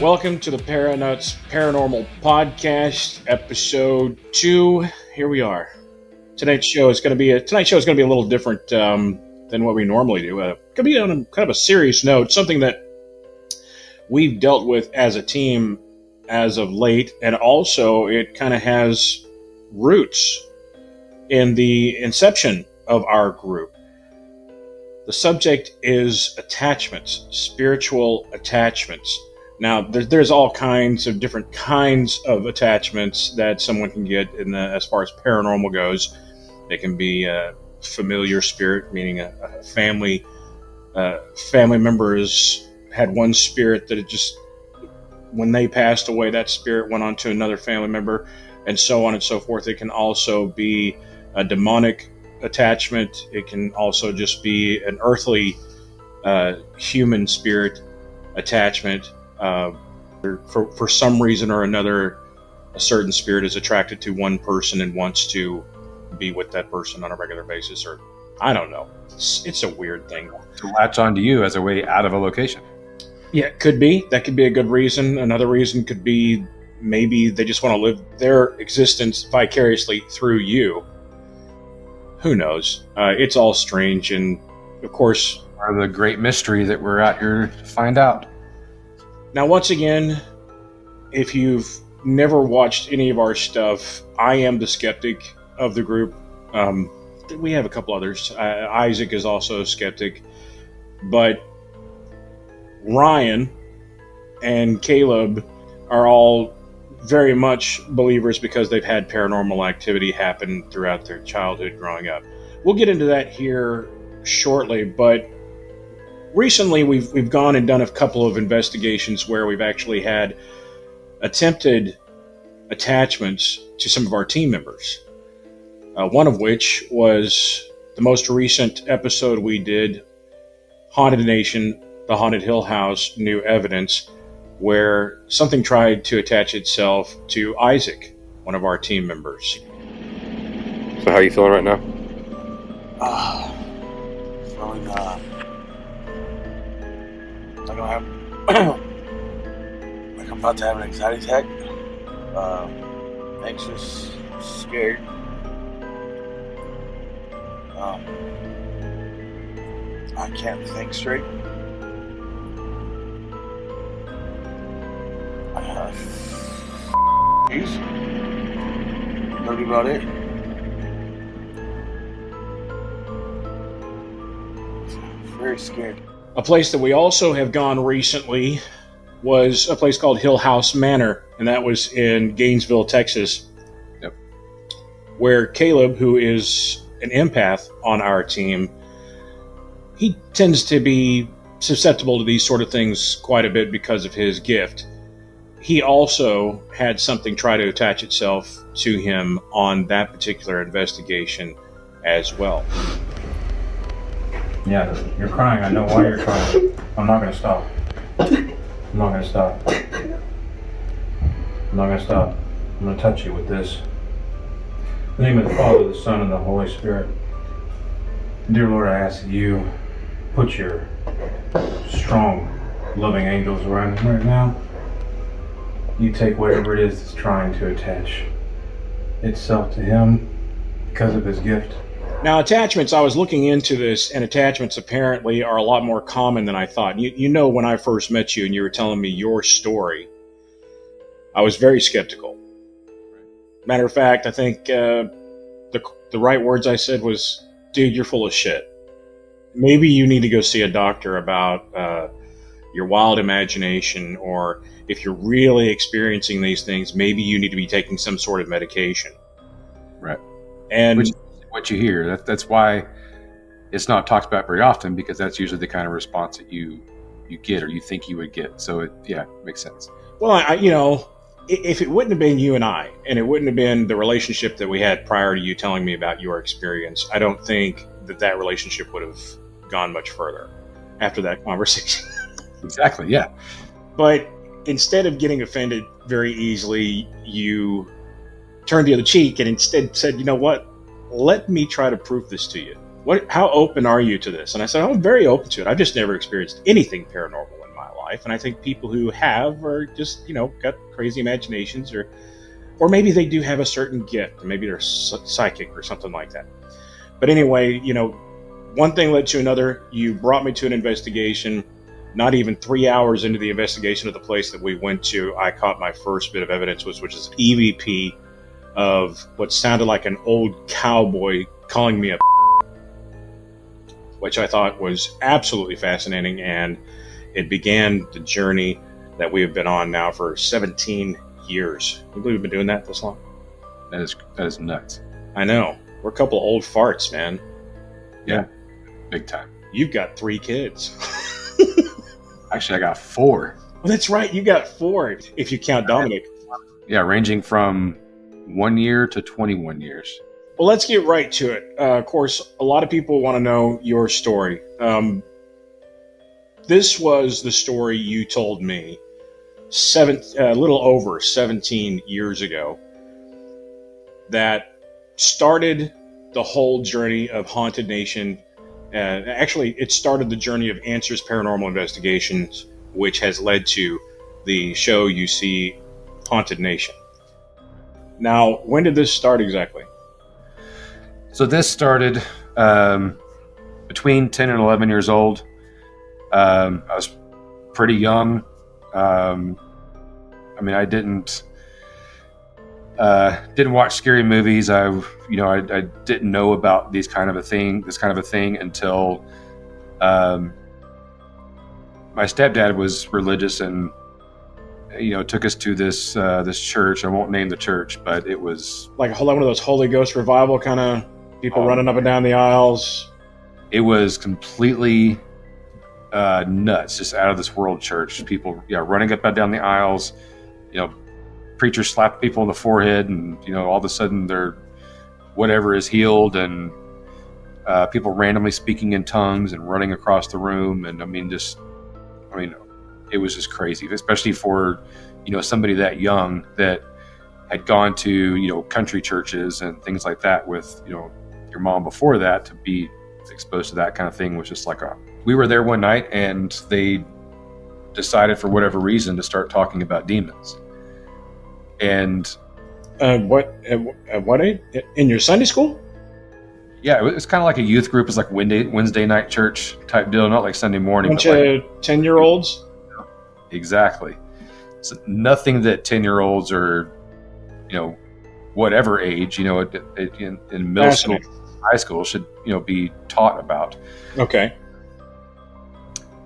Welcome to the Paranuts Paranormal Podcast, episode 2. Here we are. Tonight's show is going to be a little different than what we normally do. Going to be on a kind of a serious note, something that we've dealt with as a team as of late, and also it kind of has roots in the inception of our group. The subject is attachments, spiritual attachments. Now, there's all kinds of different kinds of attachments that someone can get as far as paranormal goes. They can be a familiar spirit, meaning a family member has had one spirit that it just, when they passed away, that spirit went on to another family member, and so on and so forth. It can also be a demonic attachment. It can also just be an earthly human spirit attachment. For some reason or another, a certain spirit is attracted to one person and wants to be with that person on a regular basis, or I don't know. It's a weird thing. To latch onto you as a way out of a location. Yeah, it could be. That could be a good reason. Another reason could be maybe they just want to live their existence vicariously through you. Who knows? It's all strange, and of course, Or the great mystery that we're out here to find out. Now, once again, if you've never watched any of our stuff, I am the skeptic of the group. We have a couple others. Isaac is also a skeptic. But Ryan and Caleb are all very much believers because they've had paranormal activity happen throughout their childhood growing up. We'll get into that here shortly, but recently we've gone and done a couple of investigations where we've actually had attempted attachments to some of our team members. One of which was the most recent episode we did, Haunted Nation, the Haunted Hill House, New Evidence, where something tried to attach itself to Isaac, one of our team members. So how are you feeling right now? Feeling like I'm about to have an anxiety attack. Anxious, scared. I can't think straight. I have peace. That'll be about it. Very scared. A place that we also have gone recently was a place called Hill House Manor, and that was in Gainesville, Texas. Yep. Where Caleb, who is an empath on our team, he tends to be susceptible to these sort of things quite a bit because of his gift. He also had something try to attach itself to him on that particular investigation as well. Yeah, you're crying. I know why you're crying. I'm not going to stop. I'm not going to stop. I'm not going to stop. I'm going to touch you with this. In the name of the Father, the Son, and the Holy Spirit. Dear Lord, I ask that you put your strong, loving angels around him right now. You take whatever it is that's trying to attach itself to him because of his gift. Now, attachments, I was looking into this, and attachments apparently are a lot more common than I thought. You know, when I first met you and you were telling me your story, I was very skeptical. Matter of fact, I think the right words I said was, dude, you're full of shit. Maybe you need to go see a doctor about your wild imagination, or if you're really experiencing these things, maybe you need to be taking some sort of medication. Right. And Which is what you hear. That's why it's not talked about very often, because that's usually the kind of response that you get or you think you would get. So it makes sense. well, if it wouldn't have been you and I, and it wouldn't have been the relationship that we had prior to you telling me about your experience, I don't think that relationship would have gone much further after that conversation. Exactly, yeah. But instead of getting offended very easily, you turned the other cheek and instead said, you know what, let me try to prove this to you. How open are you to this? And I said, I'm very open to it. I've just never experienced anything paranormal in my my life. And I think people who have are just, got crazy imaginations, or maybe they do have a certain gift. Maybe they're psychic or something like that. But anyway, one thing led to another. You brought me to an investigation. Not even 3 hours into the investigation of the place that we went to, I caught my first bit of evidence, which is an EVP of what sounded like an old cowboy calling me a which I thought was absolutely fascinating, and it began the journey that we have been on now for 17 years. Can you believe we've been doing that this long? That is nuts. I know. We're a couple of old farts, man. Yeah, big time. You've got 3 kids. Actually, I got 4. Well, that's right. You got 4, if you count Dominic. Yeah, ranging from 1 year to 21 years. Well, let's get right to it. Of course, a lot of people want to know your story. This was the story you told me a little over 17 years ago that started the whole journey of Haunted Nation. Actually, it started the journey of Answers Paranormal Investigations, which has led to the show you see, Haunted Nation. Now, when did this start exactly? So this started between 10 and 11 years old. I was pretty young. I didn't watch scary movies. I didn't know about this kind of a thing until my stepdad was religious and took us to this church. I won't name the church, but it was like one of those Holy Ghost revival kind of people running up and down the aisles. It was completely nuts, just out of this world church. People, running up and down the aisles. Preachers slap people in the forehead, and all of a sudden their whatever is healed, and people randomly speaking in tongues and running across the room, and it was just crazy, especially for somebody that young that had gone to country churches and things like that with your mom before that. To be exposed to that kind of thing was just like we were there one night, and they decided for whatever reason to start talking about demons. And what age? In your Sunday school? Yeah, it was kind of like a youth group. It's like Wednesday night church type deal, not like Sunday morning. Bunch of 10-year-olds? Exactly. So nothing that 10-year-olds or whatever age in middle school, high school should be taught about. Okay.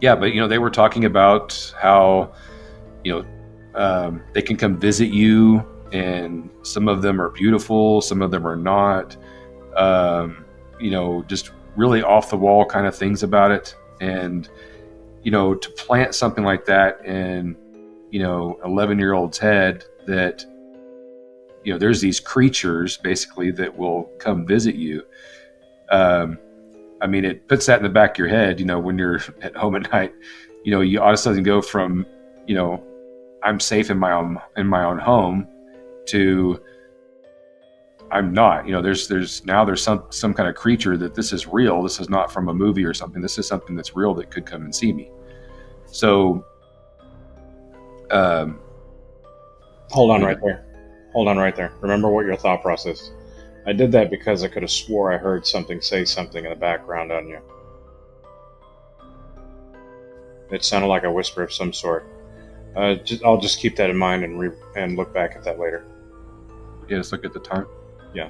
Yeah, but they were talking about how they can come visit you, and some of them are beautiful, some of them are not. Just really off the wall kind of things about it. And to plant something like that in 11-year-old's head, that there's these creatures basically that will come visit you. It puts that in the back of your head, when you're at home at night. You all of a sudden go from I'm safe in my own home to I'm not. There's some kind of creature that this is real. This is not from a movie or something. This is something that's real that could come and see me. So, hold on right there. Remember what your thought process is. I did that because I could have swore I heard something say something in the background on you. It sounded like a whisper of some sort. I'll just keep that in mind and look back at that later. Yeah, just look at the time. Yeah.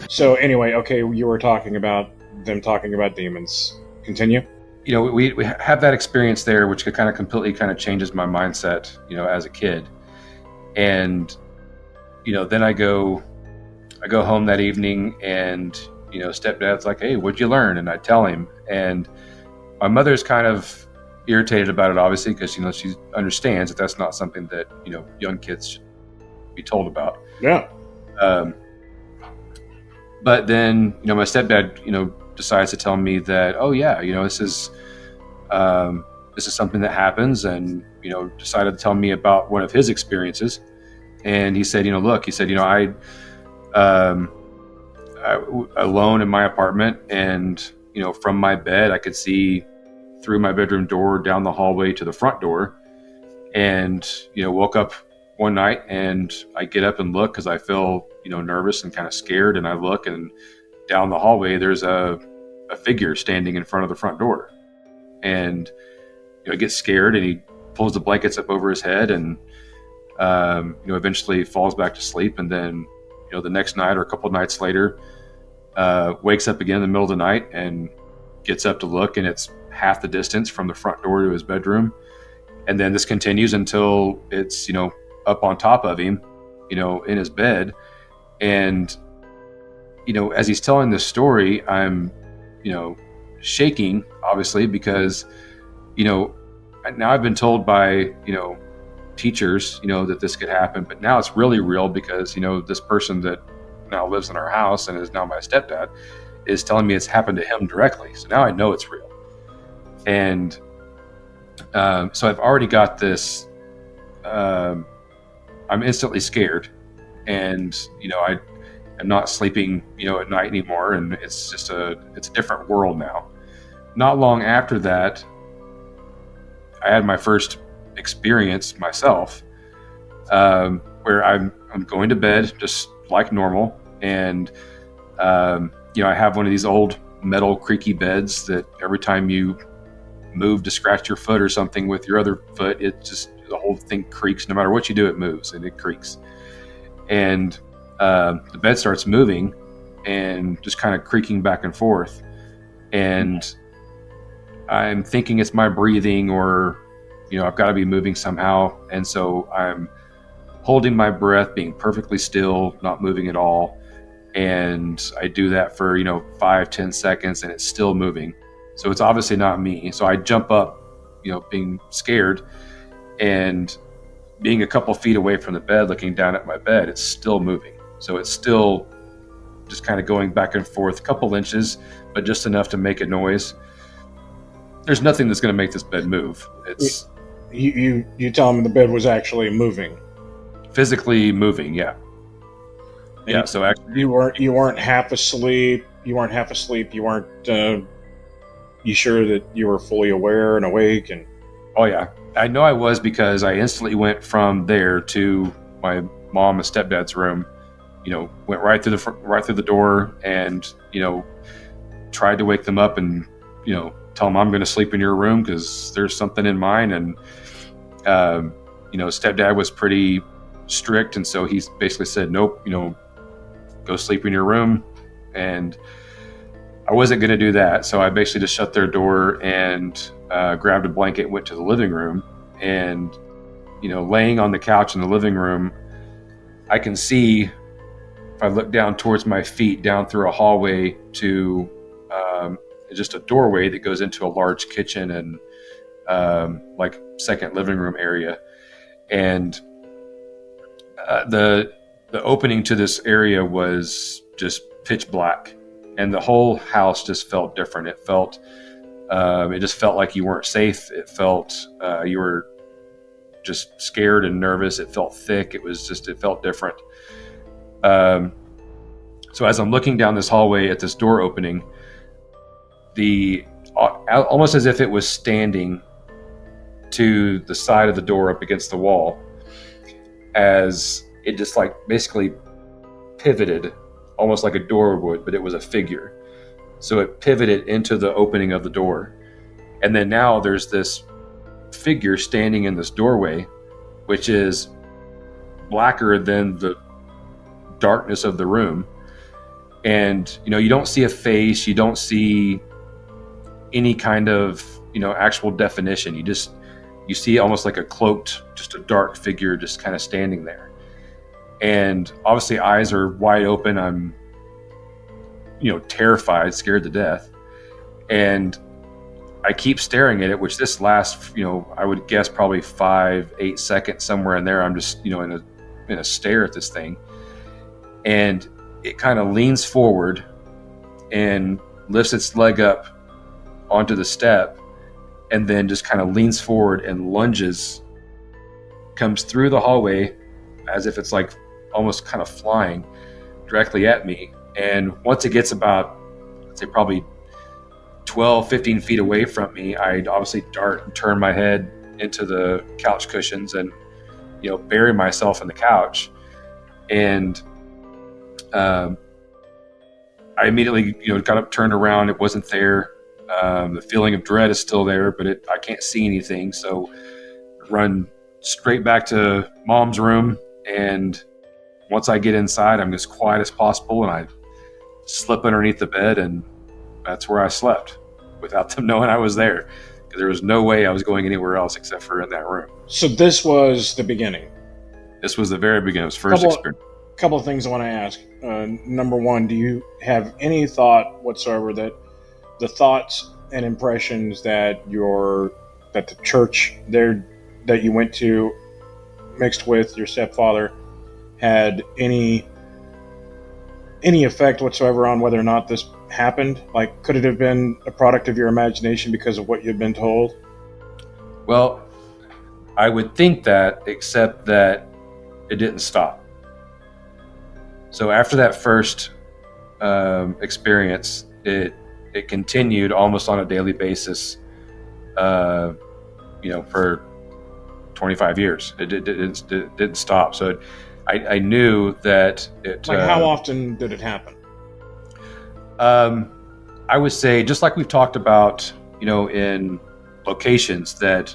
So anyway, okay, you were talking about them talking about demons. Continue. We have that experience there, which could completely changes my mindset, as a kid. And, then I go home that evening, and, stepdad's like, "Hey, what'd you learn?" And I tell him, and my mother's kind of irritated about it, obviously, because, she understands that that's not something that, young kids should be told about. Yeah. But then, my stepdad, decides to tell me that, oh yeah, this is, this is something that happens, and, decided to tell me about one of his experiences. And he said, look, he said, I alone in my apartment, and, from my bed, I could see through my bedroom door down the hallway to the front door. And, woke up one night and I get up and look because I feel, nervous and kind of scared. And I look, and down the hallway, there's a figure standing in front of the front door. And, I get scared, and he pulls the blankets up over his head, and, eventually falls back to sleep. And then, the next night or a couple of nights later, wakes up again in the middle of the night and gets up to look, and it's half the distance from the front door to his bedroom. And then this continues until it's, up on top of him, in his bed. And, as he's telling this story, I'm, shaking, obviously, because, now I've been told by, teachers, that this could happen, but now it's really real because, this person that now lives in our house and is now my stepdad is telling me it's happened to him directly. So now I know it's real. And so I've already got this, I'm instantly scared, and, I'm not sleeping, at night anymore. And it's just it's a different world now. Not long after that, I had my first experience myself, where I'm going to bed just like normal. And, I have one of these old metal creaky beds that every time you move to scratch your foot or something with your other foot, the whole thing creaks. No matter what you do, it moves and it creaks. And the bed starts moving and just kind of creaking back and forth. And I'm thinking it's my breathing, or, I've got to be moving somehow. And so I'm holding my breath, being perfectly still, not moving at all. And I do that for, 5-10 seconds, and it's still moving. So it's obviously not me. So I jump up, being scared, and being a couple feet away from the bed, looking down at my bed, it's still moving. So it's still just kind of going back and forth, a couple inches, but just enough to make a noise. There's nothing that's going to make this bed move. It's You tell him the bed was actually moving. Physically moving, yeah. Yeah, so actually you weren't half asleep. You weren't you sure that you were fully aware and awake? And oh yeah, I know I was, because I instantly went from there to my mom and stepdad's room. Went right through the door, and tried to wake them up and tell them I'm going to sleep in your room because there's something in mine. And stepdad was pretty strict, and so he basically said, nope, go sleep in your room. And I wasn't going to do that, so I basically just shut their door and grabbed a blanket, went to the living room. And laying on the couch in the living room, I can see, if I look down towards my feet, down through a hallway to just a doorway that goes into a large kitchen and like second living room area. And the opening to this area was just pitch black, and the whole house just felt different. It just felt like you weren't safe. It felt you were just scared and nervous. It felt thick. It felt different. So as I'm looking down this hallway at this door opening, almost as if it was standing to the side of the door up against the wall, as it just like basically pivoted, almost like a door would, but it was a figure. So it pivoted into the opening of the door. And then now there's this figure standing in this doorway, which is blacker than the darkness of the room. And, you don't see a face, you don't see any kind of, actual definition. You see almost like a cloaked, just a dark figure just kind of standing there. And obviously eyes are wide open. I'm, terrified, scared to death. And I keep staring at it, which this lasts, I would guess probably 5-8 seconds, somewhere in there. I'm just, in a stare at this thing. And it kind of leans forward and lifts its leg up onto the step and then just kind of leans forward and lunges, comes through the hallway as if it's like almost kind of flying directly at me. And once it gets about, let's say, probably 12, 15 feet away from me, I'd obviously dart and turn my head into the couch cushions and, bury myself in the couch. And I immediately, got up, turned around. It wasn't there. The feeling of dread is still there, but I can't see anything. So I run straight back to mom's room. And once I get inside, I'm as quiet as possible. And I slip underneath the bed, and that's where I slept without them knowing I was there. Because there was no way I was going anywhere else except for in that room. So this was the beginning. This was the very beginning. It was first experience. Couple of things I want to ask. Number one, do you have any thought whatsoever that the thoughts and impressions that the church there that you went to, mixed with your stepfather, had any effect whatsoever on whether or not this happened? Like, could it have been a product of your imagination because of what you'd been told? Well, I would think that, except that it didn't stop. So after that first experience, it continued almost on a daily basis, for 25 years. It didn't stop. So I knew that it... Like, how often did it happen? I would say, just like we've talked about, in locations, that,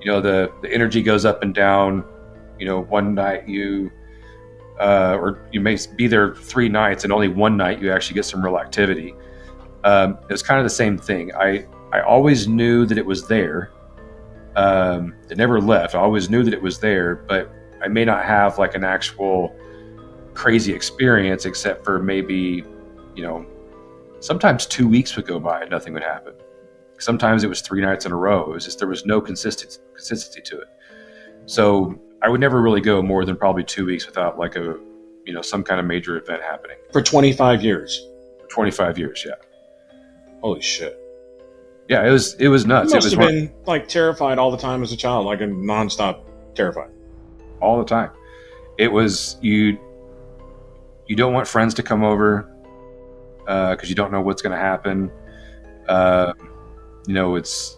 the energy goes up and down. One night or you may be there 3 nights, and only one night you actually get some real activity. It's kind of the same thing. I always knew that it was there. It never left. I always knew that it was there, but I may not have like an actual crazy experience, except for maybe, sometimes 2 weeks would go by and nothing would happen. Sometimes it was 3 nights in a row. It was just, there was no consistency to it. So I would never really go more than probably 2 weeks without like some kind of major event happening. For 25 years? 25 years, yeah. Holy shit. Yeah, it was nuts. You must have been like terrified all the time as a child, like a nonstop terrified. All the time. It was, you don't want friends to come over because you don't know what's going to happen. It's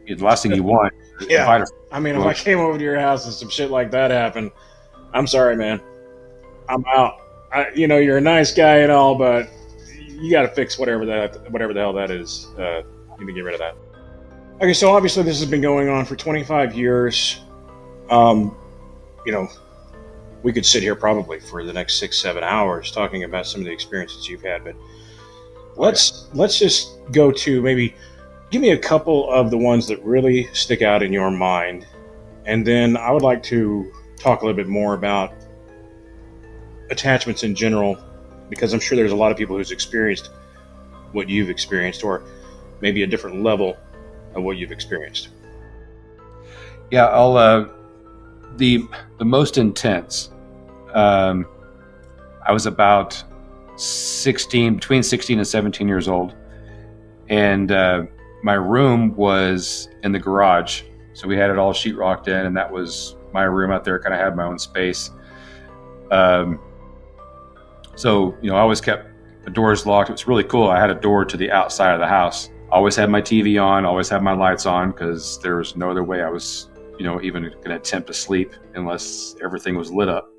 the last thing you want. Yeah. I mean, if I came over to your house and some shit like that happened, I'm sorry, man. I'm out. You're a nice guy and all, but you got to fix whatever the hell that is. You need to get rid of that. Okay, so obviously this has been going on for 25 years. We could sit here probably for the next 6-7 hours talking about some of the experiences you've had, but let's just go to maybe give me a couple of the ones that really stick out in your mind, and then I would like to talk a little bit more about attachments in general, because I'm sure there's a lot of people who's experienced what you've experienced, or maybe a different level of what you've experienced. Yeah, I'll the most intense. I was about between 16 and 17 years old, and my room was in the garage. So we had it all sheetrocked in, and that was my room out there. Kind of had my own space. So I always kept the doors locked. It was really cool. I had a door to the outside of the house. Always had my TV on. Always had my lights on, because there was no other way I was even going to attempt to sleep unless everything was lit up.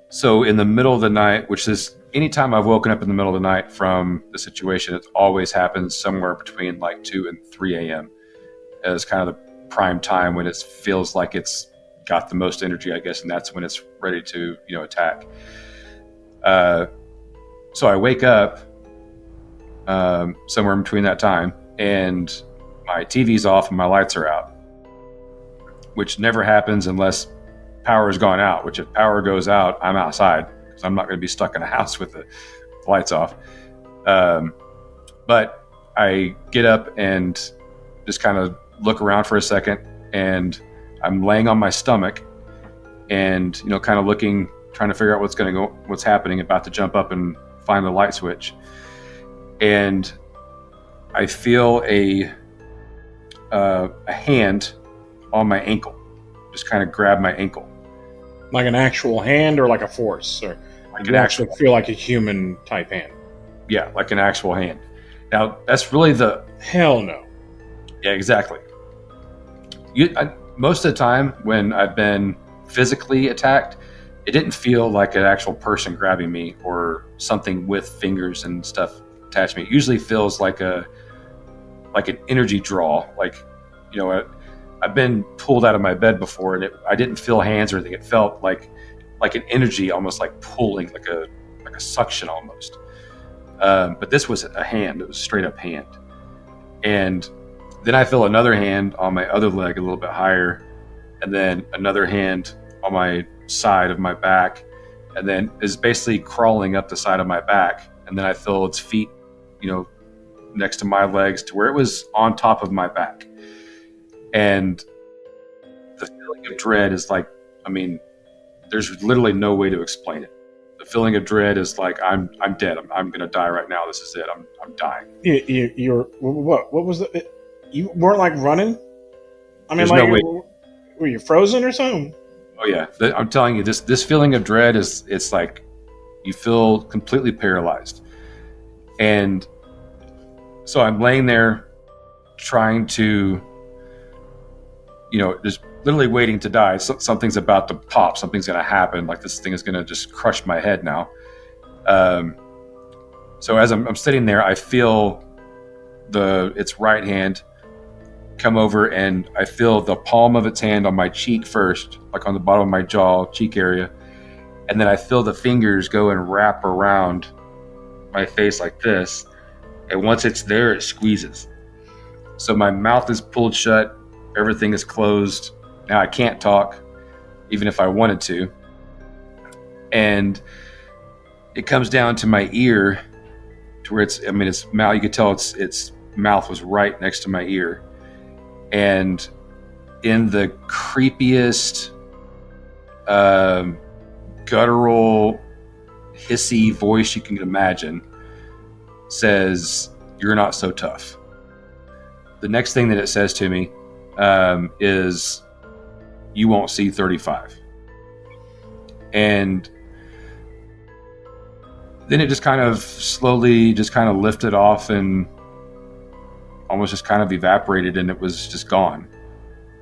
So in the middle of the night, which is anytime I've woken up in the middle of the night from the situation, it always happens somewhere between like 2 and 3 a.m. as kind of the prime time when it feels like it's got the most energy, I guess, and that's when it's ready to attack. So I wake up somewhere in between that time, and my TV's off and my lights are out, which never happens unless power has gone out, which if power goes out, I'm outside, because I'm not going to be stuck in a house with the lights off. But I get up and just kind of look around for a second, and I'm laying on my stomach and, kind of looking, trying to figure out what's happening, about to jump up and find the light switch. and I feel a hand on my ankle, just kind of grab my ankle. Like an actual hand or like a force? Or Like you actually feel like a human type hand? Yeah, like an actual hand. Now, that's really Hell no. Yeah, exactly. Most of the time when I've been physically attacked, it didn't feel like an actual person grabbing me or something with fingers and stuff attached to me. It usually feels like an energy draw. Like, I've been pulled out of my bed before, and I didn't feel hands or anything. It felt like an energy, almost like pulling, like a suction almost. But this was a hand. It was a straight up hand. And then I feel another hand on my other leg a little bit higher, and then another hand on my side of my back, and then is basically crawling up the side of my back. And then I feel its feet, next to my legs to where it was on top of my back. And the feeling of dread is like, there's literally no way to explain it. The feeling of dread is like, I'm dead. I'm going to die right now. This is it. I'm dying. You're what was the? You weren't like running? There's no way. Were you frozen or something? Oh yeah. I'm telling you, this feeling of dread it's like you feel completely paralyzed. And so I'm laying there trying to, just literally waiting to die. Something's about to pop. Something's going to happen. Like this thing is going to just crush my head now. So as I'm sitting there, I feel its right hand come over, and I feel the palm of its hand on my cheek first, like on the bottom of my jaw, cheek area. And then I feel the fingers go and wrap around my face like this. And once it's there, it squeezes. So my mouth is pulled shut. Everything is closed. Now I can't talk, even if I wanted to. And it comes down to my ear, to where its mouth. You could tell its mouth was right next to my ear. And in the creepiest, guttural, hissy voice you can imagine, says, "You're not so tough." The next thing that it says to me is, "You won't see 35." And then it just kind of slowly just kind of lifted off and almost just kind of evaporated, and it was just gone.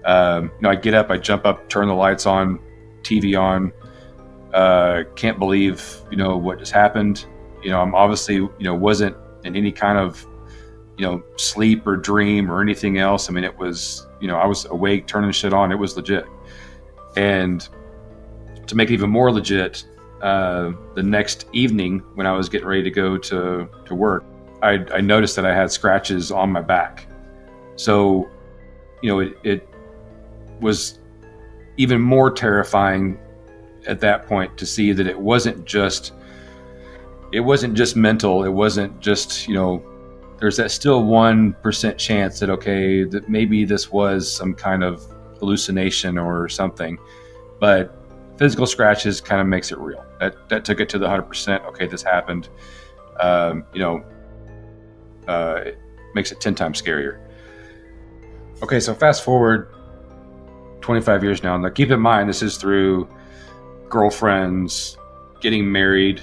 I get up, I jump up, turn the lights on, TV on. Can't believe, what just happened. I'm obviously, wasn't in any kind of, sleep or dream or anything else. It was, I was awake, turning shit on. It was legit. And to make it even more legit, the next evening when I was getting ready to go to work, I noticed that I had scratches on my back. So, it was even more terrifying at that point to see that it wasn't just mental. It wasn't just, there's that still 1% chance that, okay, that maybe this was some kind of hallucination or something, but physical scratches kind of makes it real. That took it to the 100%. Okay, this happened. It makes it 10 times scarier. Okay, so fast forward 25 years now. Now keep in mind, this is through girlfriends, getting married,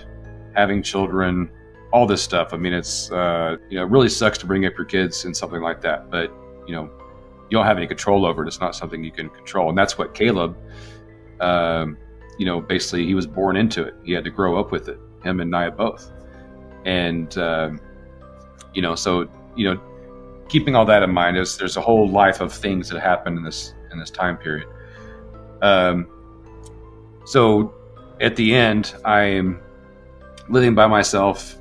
having children, all this stuff. It's, it really sucks to bring up your kids in something like that, but, you don't have any control over it. It's not something you can control. And that's what Caleb, basically he was born into it. He had to grow up with it, him and Nia both. And, keeping all that in mind, there's a whole life of things that happened in this time period. So at the end, I'm living by myself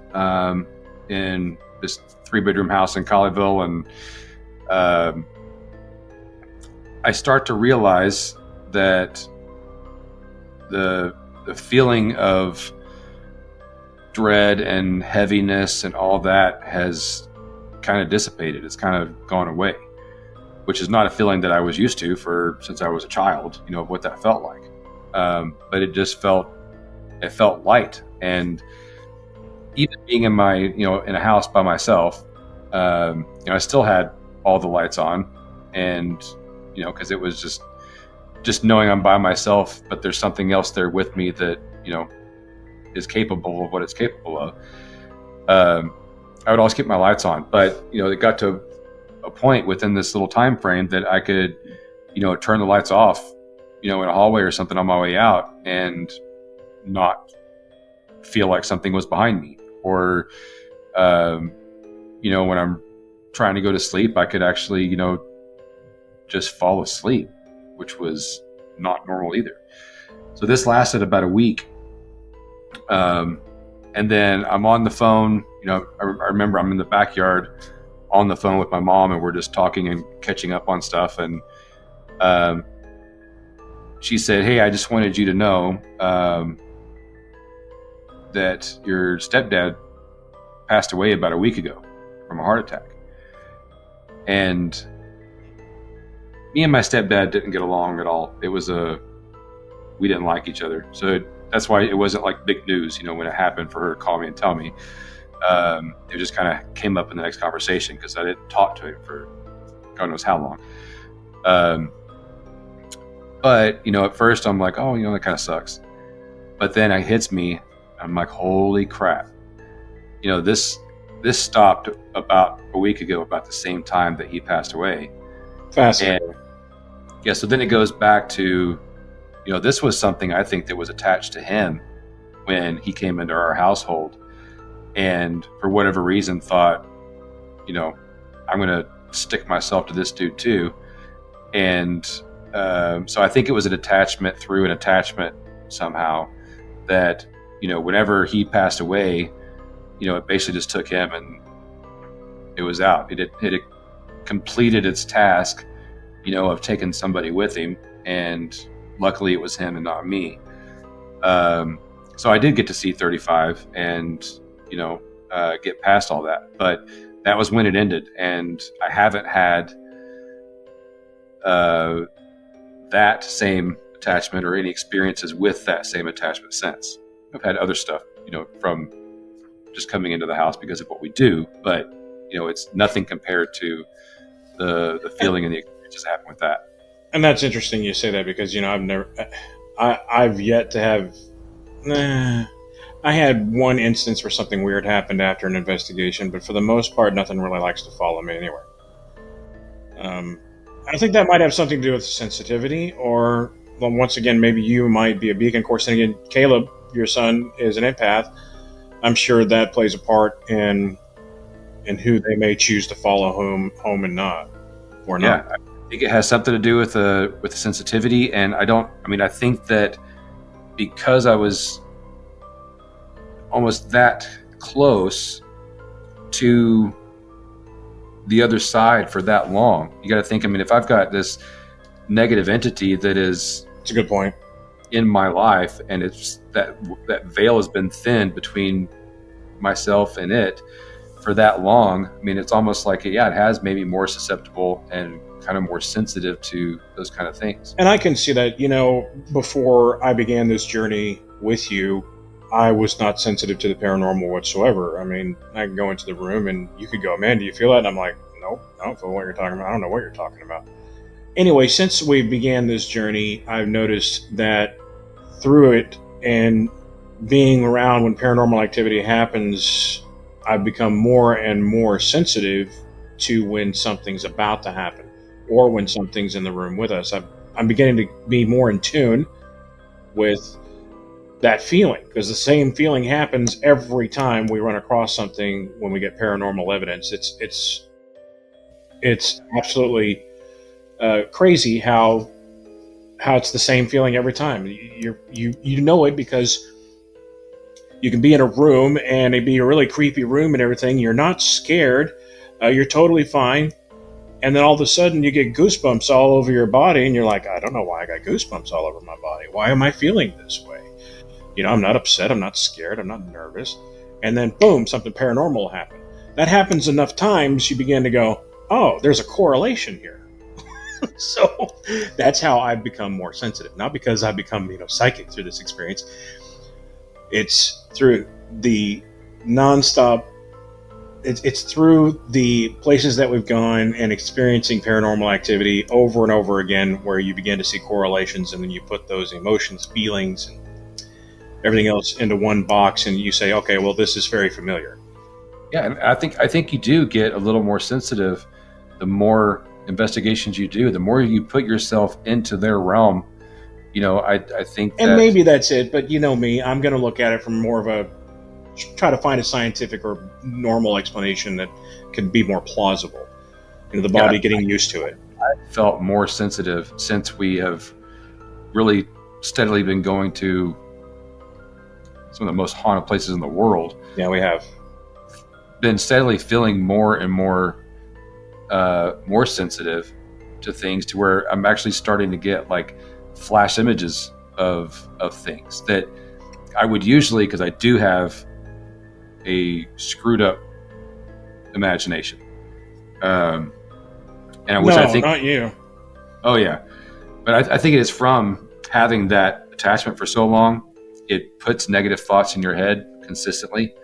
in this 3-bedroom house in Colleyville, and I start to realize that the feeling of dread and heaviness and all that has kind of dissipated. It's kind of gone away, which is not a feeling that I was used to since I was a child, of what that felt like. But it just felt light. And even being in my, in a house by myself, I still had all the lights on, and, because it was just knowing I'm by myself, but there's something else there with me that, is capable of what it's capable of. I would always keep my lights on, but, it got to a point within this little time frame that I could, turn the lights off, in a hallway or something on my way out and not feel like something was behind me. Or, when I'm trying to go to sleep, I could actually, just fall asleep, which was not normal either. So this lasted about a week. And then I'm on the phone, I remember I'm in the backyard on the phone with my mom, and we're just talking and catching up on stuff. And, she said, "Hey, I just wanted you to know, that your stepdad passed away about a week ago from a heart attack." And me and my stepdad didn't get along at all. We didn't like each other. So that's why it wasn't like big news, when it happened, for her to call me and tell me. It just kind of came up in the next conversation because I didn't talk to him for God knows how long. But, at first I'm like, oh, that kind of sucks. But then it hits me. I'm like, holy crap. This stopped about a week ago, about the same time that he passed away. Fascinating. And, yeah, so then it goes back to, this was something I think that was attached to him when he came into our household, and for whatever reason thought, I'm going to stick myself to this dude too. And so I think it was an attachment through an attachment somehow that, whenever he passed away, it basically just took him and it was out. It had completed its task, of taking somebody with him, and luckily it was him and not me. So I did get to see 35 and, get past all that, but that was when it ended. And I haven't had that same attachment or any experiences with that same attachment since. I've had other stuff, from just coming into the house because of what we do, but, it's nothing compared to the feeling and the experiences that happen with that. And that's interesting you say that, because, I've yet to have, I had one instance where something weird happened after an investigation, but for the most part, nothing really likes to follow me anywhere. I think that might have something to do with sensitivity, or, well, once again, maybe you might be a beacon. Of course, and again, Caleb, your son, is an empath. I'm sure that plays a part in who they may choose to follow home and not, or not. Yeah, I think it has something to do with the sensitivity, and I think that because I was almost that close to the other side for that long, you got to think, if I've got this negative entity that is, It's a good point, in my life, and it's that veil has been thinned between myself and it for that long. It's almost like it has maybe more susceptible and kind of more sensitive to those kind of things. And I can see that, before I began this journey with you, I was not sensitive to the paranormal whatsoever. I could go into the room and you could go, "Man, do you feel that?" And I'm like, "Nope, I don't feel what you're talking about. I don't know what you're talking about." Anyway, since we began this journey, I've noticed that through it and being around when paranormal activity happens, I've become more and more sensitive to when something's about to happen or when something's in the room with us. I'm beginning to be more in tune with that feeling, because the same feeling happens every time we run across something when we get paranormal evidence. It's absolutely crazy how it's the same feeling every time. You know it because you can be in a room and it'd be a really creepy room and everything. You're not scared. You're totally fine. And then all of a sudden you get goosebumps all over your body and you're like, I don't know why I got goosebumps all over my body. Why am I feeling this way? I'm not upset. I'm not scared. I'm not nervous. And then boom, something paranormal will happen. That happens enough times, you begin to go, oh, there's a correlation here. So that's how I've become more sensitive. Not because I've become, psychic through this experience. It's through the nonstop. It's through the places that we've gone and experiencing paranormal activity over and over again where you begin to see correlations, and then you put those emotions, feelings, and everything else into one box, and you say, okay, well, this is very familiar. Yeah, and I think you do get a little more sensitive the more investigations you do, the more you put yourself into their realm. I think And maybe that's it, but you know me, I'm going to look at it from more of a try to find a scientific or normal explanation that could be more plausible. The body getting used to it. I felt more sensitive since we have really steadily been going to some of the most haunted places in the world. Yeah, we have been steadily feeling more and more sensitive to things, to where I'm actually starting to get like flash images of things that I would usually, because I do have a screwed up imagination, and I think not you. Oh yeah, but I think it is from having that attachment for so long. It puts negative thoughts in your head consistently.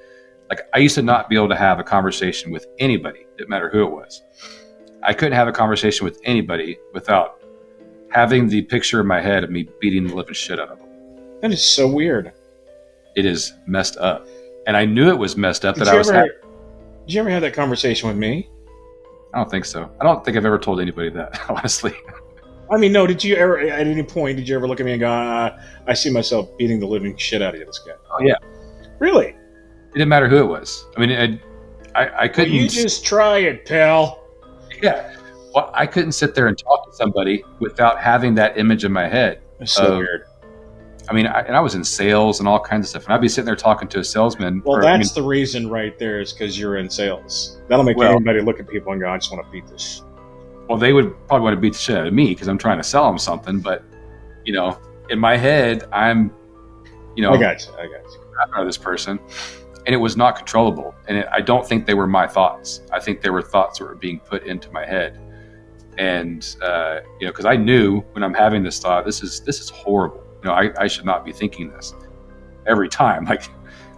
Like, I used to not be able to have a conversation with anybody, didn't matter who it was. I couldn't have a conversation with anybody without having the picture in my head of me beating the living shit out of them. That is so weird. It is messed up. And I knew it was messed up Did you ever have that conversation with me? I don't think so. I don't think I've ever told anybody that, honestly. I mean, no, did you ever, at any point, did you ever look at me and go, I see myself beating the living shit out of you, this guy? Oh, yeah. Really? It didn't matter who it was. I mean, I couldn't... Well, you just try it, pal. Yeah. Well, I couldn't sit there and talk to somebody without having that image in my head. That's so weird. I mean, I was in sales and all kinds of stuff, and I'd be sitting there talking to a salesman. Well, that's the reason right there, is because you're in sales. That'll make anybody look at people and go, I just want to beat this. Well, they would probably want to beat the shit out of me because I'm trying to sell them something. But, in my head, I'm, I got you. I know this person. And it was not controllable. And I don't think they were my thoughts. I think they were thoughts that were being put into my head. And, because I knew when I'm having this thought, this is horrible. I should not be thinking this every time. Like,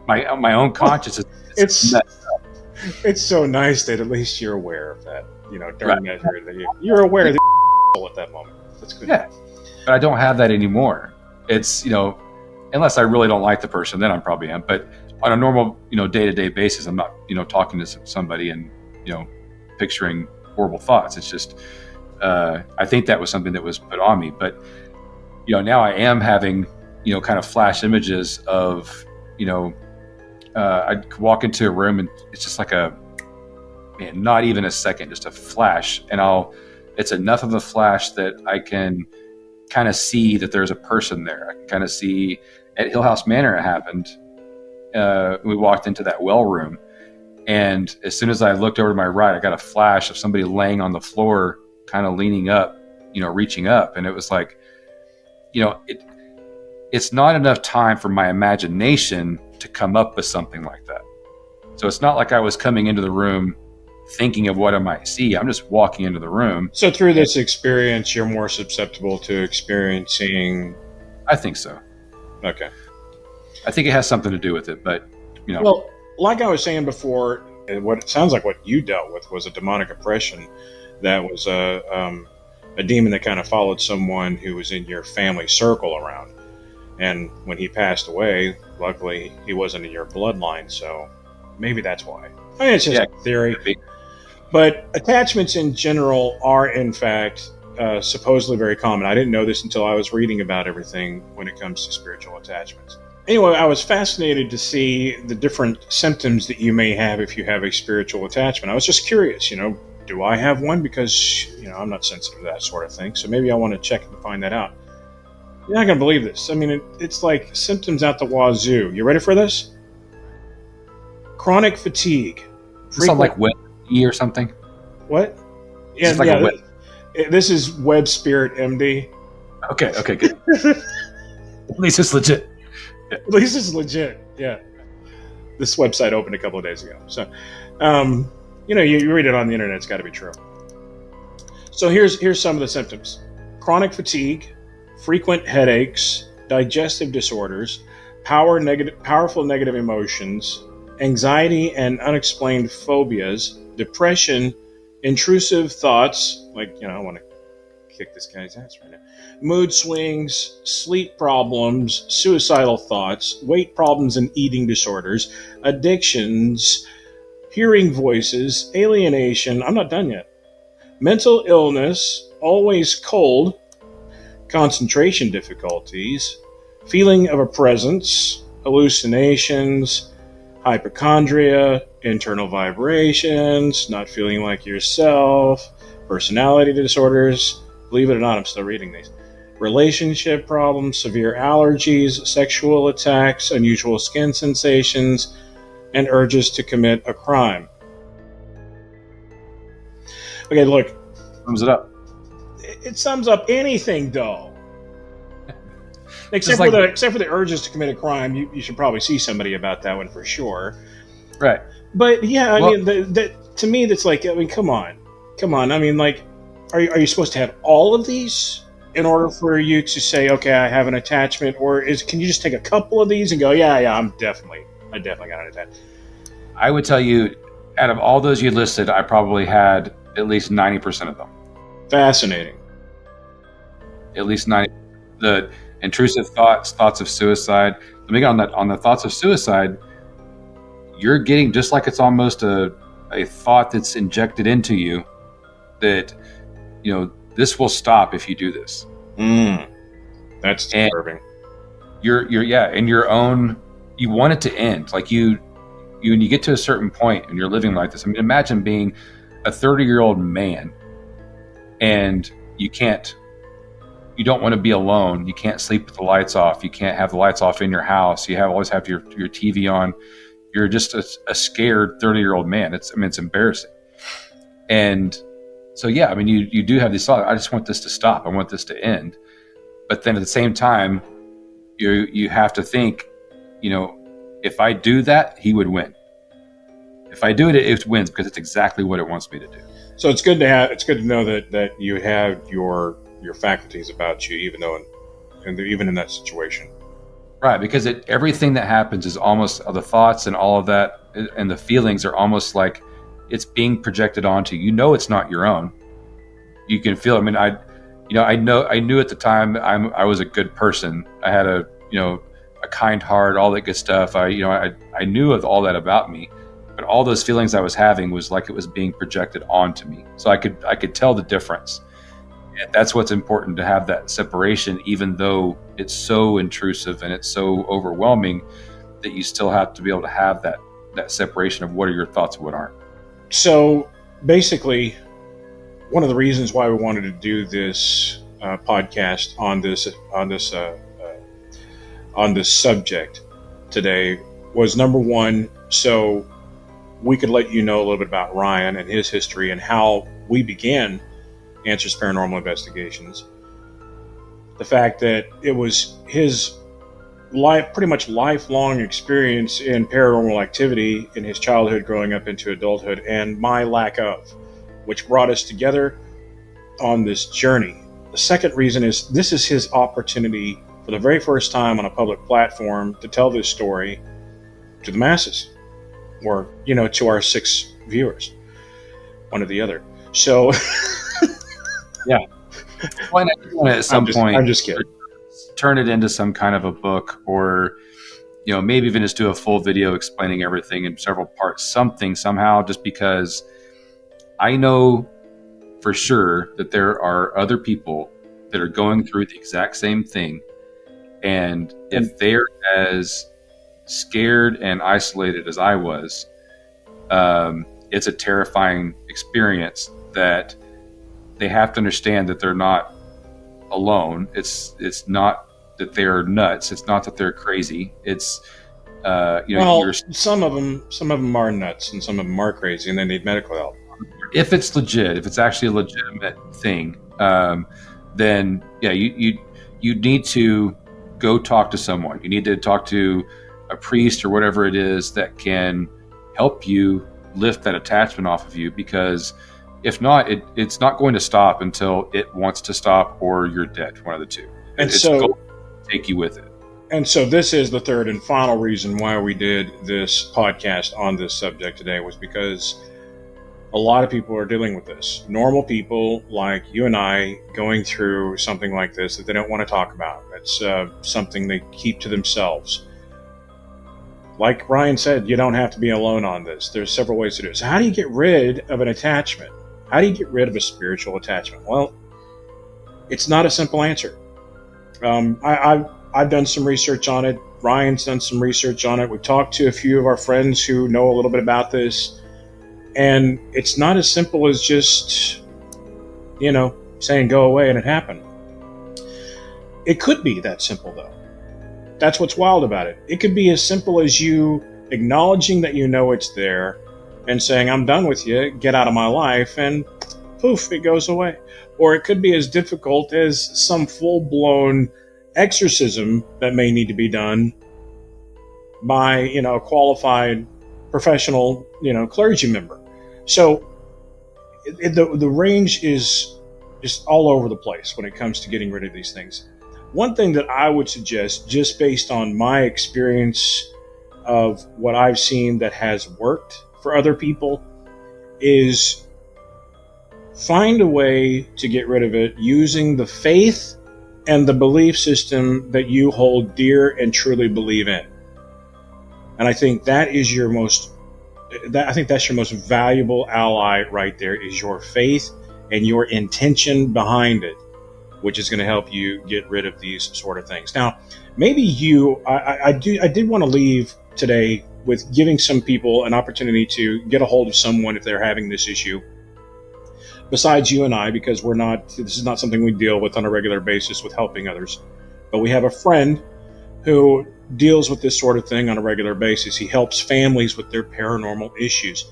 my own consciousness. It's so nice that at least you're aware of that. During that period, you're aware of the at that moment. That's good. Yeah, but I don't have that anymore. It's unless I really don't like the person, then I probably am. But on a normal day-to-day basis, I'm not talking to somebody and picturing horrible thoughts. It's just I think that was something that was put on me. But now I am having kind of flash images of I'd walk into a room and it's just like not even a second, just a flash. And it's enough of a flash that I can kind of see that there's a person there. I can kind of see at Hill House Manor, it happened. We walked into that well room, and as soon as I looked over to my right, I got a flash of somebody laying on the floor, kind of leaning up, reaching up. And it was like, it's not enough time for my imagination to come up with something like that. So it's not like I was coming into the room thinking of what I might see. I'm just walking into the room. So through this experience, you're more susceptible to experiencing... I think so. Okay. I think it has something to do with it, but, Well, like I was saying before, what it sounds like what you dealt with was a demonic oppression that was a demon that kind of followed someone who was in your family circle around. And when he passed away, luckily, he wasn't in your bloodline, so maybe that's why. I mean, it's just a theory. But attachments in general are, in fact, supposedly very common. I didn't know this until I was reading about everything when it comes to spiritual attachments. Anyway, I was fascinated to see the different symptoms that you may have if you have a spiritual attachment. I was just curious, do I have one? Because, I'm not sensitive to that sort of thing. So maybe I want to check and find that out. You're not going to believe this. I mean, it's like symptoms out the wazoo. You ready for this? Chronic fatigue. Sound like WebE or something? What? Yeah, this is Web Spirit MD. Okay, good. At least it's legit. At least it's legit, yeah. This website opened a couple of days ago. So, you read it on the internet, it's got to be true. So here's some of the symptoms. Chronic fatigue, frequent headaches, digestive disorders, powerful negative emotions, anxiety and unexplained phobias, depression, intrusive thoughts, like, I want to kick this guy's ass right now, mood swings, sleep problems, suicidal thoughts, weight problems and eating disorders, addictions, hearing voices, alienation, I'm not done yet, mental illness, always cold, concentration difficulties, feeling of a presence, hallucinations, hypochondria, internal vibrations, not feeling like yourself, personality disorders. Believe it or not, I'm still reading these. Relationship problems, severe allergies, sexual attacks, unusual skin sensations, and urges to commit a crime. Okay, look. Sums it up. It sums up anything, though. Except for the urges to commit a crime, you should probably see somebody about that one for sure. Right. But yeah, I mean, to me, that's like, I mean, come on. I mean, like, are you supposed to have all of these in order for you to say, okay, I have an attachment, or can you just take a couple of these and go, yeah, I definitely got an attachment? I would tell you, out of all those you listed, I probably had at least 90% of them. Fascinating. At least 90. The intrusive thoughts of suicide. Let me get on the thoughts of suicide. You're getting, just like it's almost a thought that's injected into you that, this will stop if you do this. That's disturbing. In your own, you want it to end. Like when you get to a certain point and you're living like this. I mean, imagine being a 30-year-old man and you don't want to be alone. You can't sleep with the lights off. You can't have the lights off in your house. You always have your TV on. You're just a scared 30-year-old man. It's embarrassing. And so, yeah, I mean, you do have these thoughts. I just want this to stop. I want this to end. But then at the same time, you have to think, if I do that, he would win. If I do it, it wins because it's exactly what it wants me to do. So it's good to know that you have your faculties about you, even in that situation. Right, because everything that happens is almost, the thoughts and all of that and the feelings are almost like it's being projected onto you. It's not your own. You can feel. I mean, I knew at the time I was a good person. I had a kind heart, all that good stuff. I knew of all that about me, but all those feelings I was having was like it was being projected onto me. So I could tell the difference. And that's what's important, to have that separation, even though it's so intrusive and it's so overwhelming, that you still have to be able to have that separation of what are your thoughts and what aren't. So basically, one of the reasons why we wanted to do this podcast on this subject today was, number one, so we could let you know a little bit about Ryan and his history and how we began Answers Paranormal Investigations. The fact that it was his pretty much lifelong experience in paranormal activity in his childhood growing up into adulthood, and my lack of, which brought us together on this journey. The second reason is this is his opportunity for the very first time on a public platform to tell this story to the masses, or, to our 6 viewers, one or the other. So yeah. Well, I want to at some point, I'm just kidding, turn it into some kind of a book, or maybe even just do a full video explaining everything in several parts, something somehow, just because I know for sure that there are other people that are going through the exact same thing, and if they're as scared and isolated as I was, it's a terrifying experience that they have to understand that they're not alone. It's not that they're nuts. It's not that they're crazy. It's some of them are nuts and some of them are crazy, and they need medical help. If it's legit, if it's actually a legitimate thing, then yeah, you need to go talk to someone. You need to talk to a priest or whatever it is that can help you lift that attachment off of you, because if not, it's not going to stop until it wants to stop or you're dead, one of the two. And it's so going to take you with it. And so this is the third and final reason why we did this podcast on this subject today, was because a lot of people are dealing with this. Normal people like you and I going through something like this that they don't want to talk about. It's something they keep to themselves. Like Ryan said, you don't have to be alone on this. There's several ways to do it. So how do you get rid of an attachment? How do you get rid of a spiritual attachment? Well, it's not a simple answer. I've done some research on it. Ryan's done some research on it. We've talked to a few of our friends who know a little bit about this. And it's not as simple as just, saying go away and it happened. It could be that simple, though. That's what's wild about it. It could be as simple as you acknowledging that you know it's there and saying, I'm done with you, get out of my life, and poof, it goes away. Or it could be as difficult as some full-blown exorcism that may need to be done by, a qualified professional, clergy member. So the range is just all over the place when it comes to getting rid of these things. One thing that I would suggest, just based on my experience of what I've seen that has worked for other people, is find a way to get rid of it using the faith and the belief system that you hold dear and truly believe in. And I think that's your most valuable ally right there, is your faith and your intention behind it, which is going to help you get rid of these sort of things. Now, maybe I did want to leave today with giving some people an opportunity to get a hold of someone if they're having this issue, besides you and I, because this is not something we deal with on a regular basis with helping others. But we have a friend who deals with this sort of thing on a regular basis. He helps families with their paranormal issues.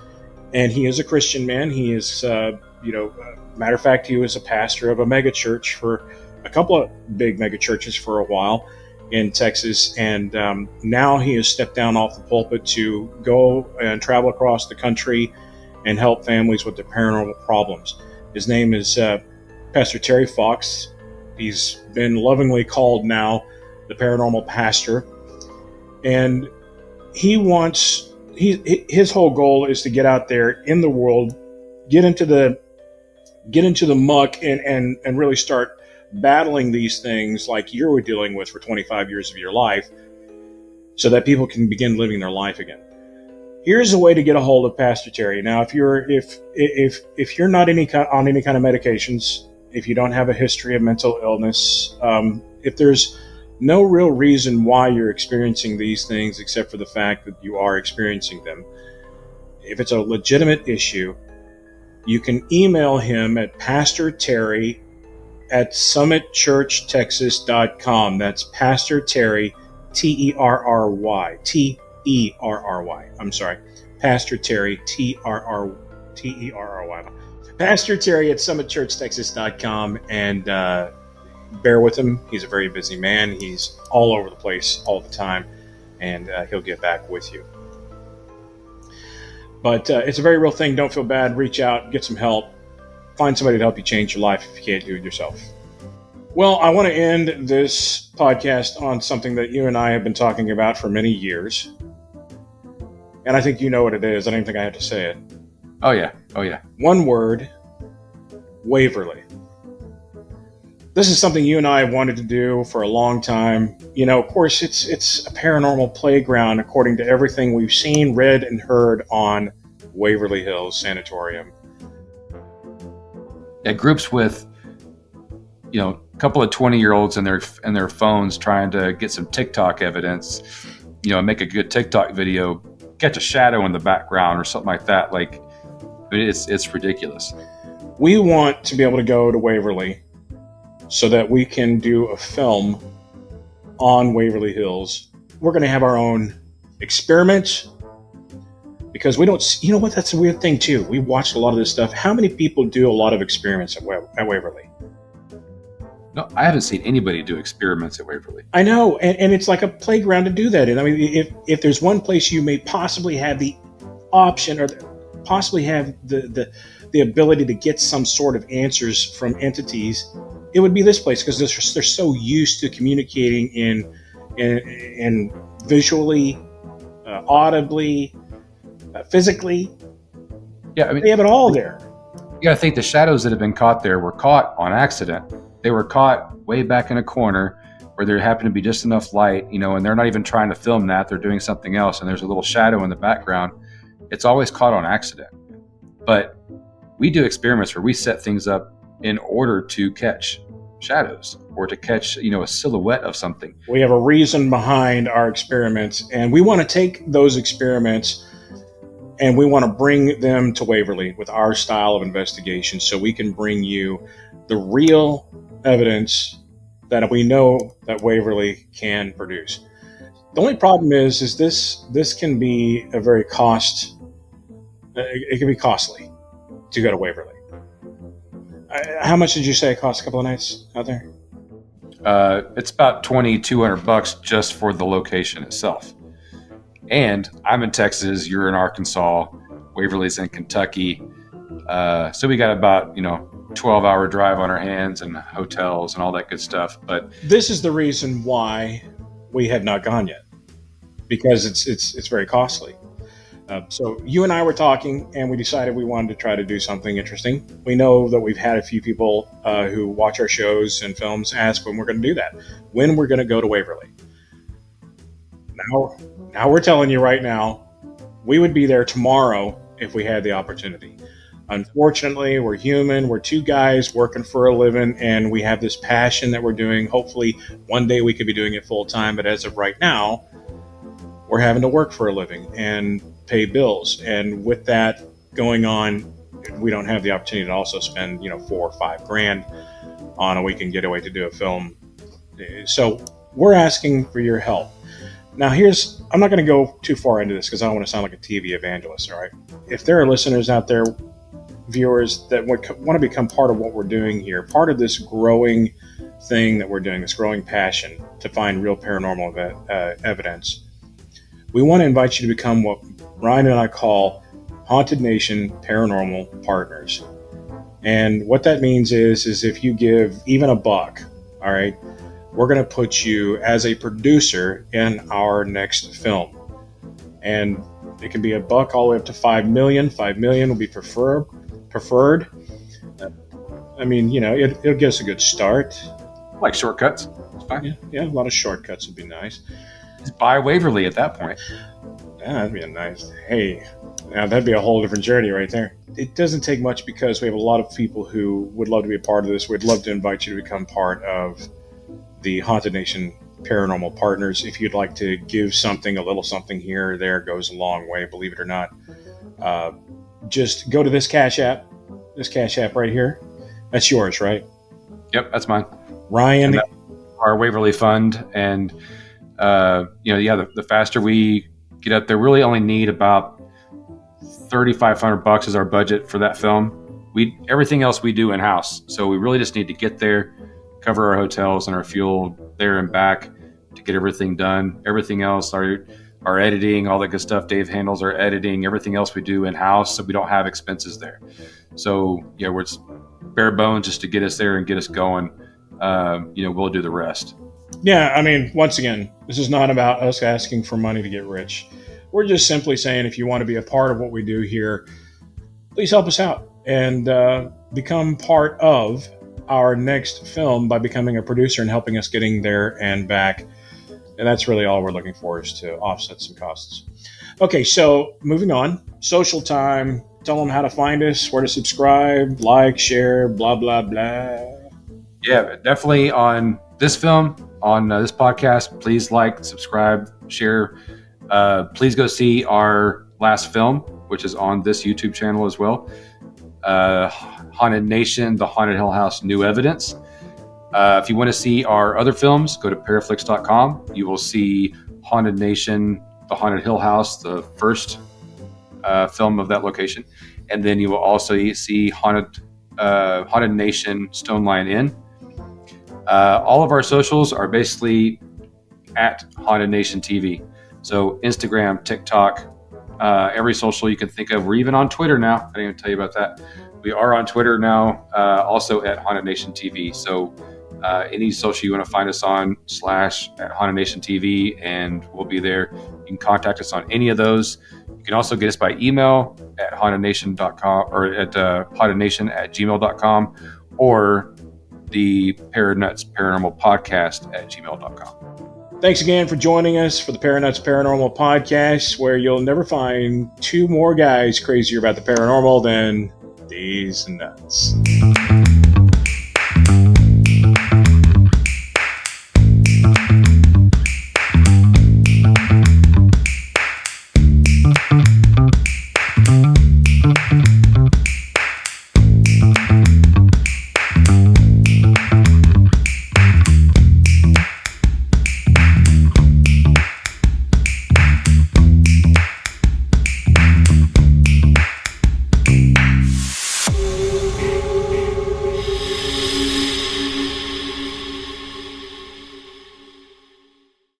And he is a Christian man. He is, matter of fact, he was a pastor of a mega church for a couple of big mega churches for a while in Texas. And now he has stepped down off the pulpit to go and travel across the country and help families with their paranormal problems. His name is Pastor Terry Fox. He's been lovingly called now the paranormal pastor. And his whole goal is to get out there in the world, get into the muck and really start battling these things like you were dealing with for 25 years of your life, so that people can begin living their life again. Here's a way to get a hold of Pastor Terry. Now, if you're not on any kind of medications, if you don't have a history of mental illness, if there's no real reason why you're experiencing these things except for the fact that you are experiencing them, if it's a legitimate issue, you can email him at pastorterry@summitchurchtexas.com. That's Pastor Terry, Terry. I'm sorry. Pastor Terry, Terry. Pastor Terry at summitchurchtexas.com. And bear with him. He's a very busy man. He's all over the place all the time. And he'll get back with you. But it's a very real thing. Don't feel bad. Reach out. Get some help. Find somebody to help you change your life if you can't do it yourself. Well, I want to end this podcast on something that you and I have been talking about for many years. And I think you know what it is. I don't even think I have to say it. Oh, yeah. One word: Waverly. This is something you and I have wanted to do for a long time. Of course, it's a paranormal playground according to everything we've seen, read, and heard on Waverly Hills Sanatorium. Yeah, groups with, a couple of 20-year-olds and their phones trying to get some TikTok evidence, make a good TikTok video, catch a shadow in the background or something like that. It's ridiculous. We want to be able to go to Waverly so that we can do a film on Waverly Hills. We're going to have our own experiments, because we don't, that's a weird thing too. We watched a lot of this stuff. How many people do a lot of experiments at Waverly? No, I haven't seen anybody do experiments at Waverly. I know, and it's like a playground to do that. And I mean, if there's one place you may possibly have the option or possibly have the ability to get some sort of answers from entities, it would be this place, because they're so used to communicating in in visually, audibly, physically. Yeah, I mean, They have it all there. you got to think the shadows that have been caught there were caught on accident. They were caught way back in a corner where there happened to be just enough light, and they're not even trying to film that. They're doing something else, and there's a little shadow in the background. It's always caught on accident. But we do experiments where we set things up in order to catch shadows or to catch, a silhouette of something. We have a reason behind our experiments, and we want to take those experiments and we want to bring them to Waverly with our style of investigation so we can bring you the real evidence that we know that Waverly can produce. The only problem is this can be a very it can be costly to go to Waverly. How much did you say it cost a couple of nights out there? It's about $2,200 just for the location itself. And I'm in Texas, you're in Arkansas, Waverly's in Kentucky. So we got about, 12-hour drive on our hands and hotels and all that good stuff. But this is the reason why we have not gone yet, because it's very costly. So you and I were talking, and we decided we wanted to try to do something interesting. We know that we've had a few people who watch our shows and films ask when we're going to do that, when we're going to go to Waverly. Now we're telling you right now, we would be there tomorrow if we had the opportunity. Unfortunately, we're human. We're two guys working for a living, and we have this passion that we're doing. Hopefully, one day we could be doing it full time, but as of right now, we're having to work for a living and pay bills. And with that going on, we don't have the opportunity to also spend, $4 or $5 grand on a weekend getaway to do a film. So we're asking for your help. Now I'm not going to go too far into this because I don't want to sound like a TV evangelist, all right? If there are listeners out there, viewers, that want to become part of what we're doing here, part of this growing thing that we're doing, this growing passion to find real paranormal evidence, we want to invite you to become what Ryan and I call Haunted Nation Paranormal Partners. And what that means is if you give even $1, all right, we're going to put you as a producer in our next film. And it can be $1 all the way up to $5 million. $5 million will be preferred. I mean, it'll give us a good start. like shortcuts. It's fine. Yeah, a lot of shortcuts would be nice. Just buy Waverly at that point. Yeah, that'd be a nice. Hey, now that'd be a whole different journey right there. It doesn't take much because we have a lot of people who would love to be a part of this. We'd love to invite you to become part of the Haunted Nation Paranormal Partners. If you'd like to give something, a little something here or there goes a long way, believe it or not. Just go to this Cash App right here. That's yours, right? Yep, that's mine. Ryan. And our Waverly Fund. And, the faster we get up there, really only need about $3,500 is our budget for that film. Everything else we do in-house. So we really just need to get there, cover our hotels and our fuel there and back to get everything done. Everything else, our editing, all that good stuff, Dave handles our editing, everything else we do in-house, so we don't have expenses there. So, we're just bare bones just to get us there and get us going. We'll do the rest. Yeah, I mean, once again, this is not about us asking for money to get rich. We're just simply saying if you want to be a part of what we do here, please help us out and become part of our next film by becoming a producer and helping us getting there and back. And that's really all we're looking for, is to offset some costs. Okay, so moving on. Social time. Tell them how to find us, where to subscribe, like, share, blah, blah, blah. Yeah, definitely on this film, on this podcast. Please like, subscribe, share. Please go see our last film, which is on this YouTube channel as well. Haunted Nation, The Haunted Hill House, New Evidence. If you want to see our other films, go to paraflix.com. You will see Haunted Nation, The Haunted Hill House, the first film of that location. And then you will also see Haunted Nation, Stone Lion Inn. All of our socials are basically at Haunted Nation TV. So Instagram, TikTok, every social you can think of. We're even on Twitter now. I didn't even tell you about that. We are on Twitter now, also at Haunted Nation TV. So Any social you want to find us on / at Haunted Nation TV, and we'll be there. You can contact us on any of those. You can also get us by email at hauntednation.com or at hauntednation@gmail.com or the Paranuts Paranormal Podcast at gmail.com. Thanks again for joining us for the Paranuts Paranormal Podcast, where you'll never find two more guys crazier about the paranormal than these nuts.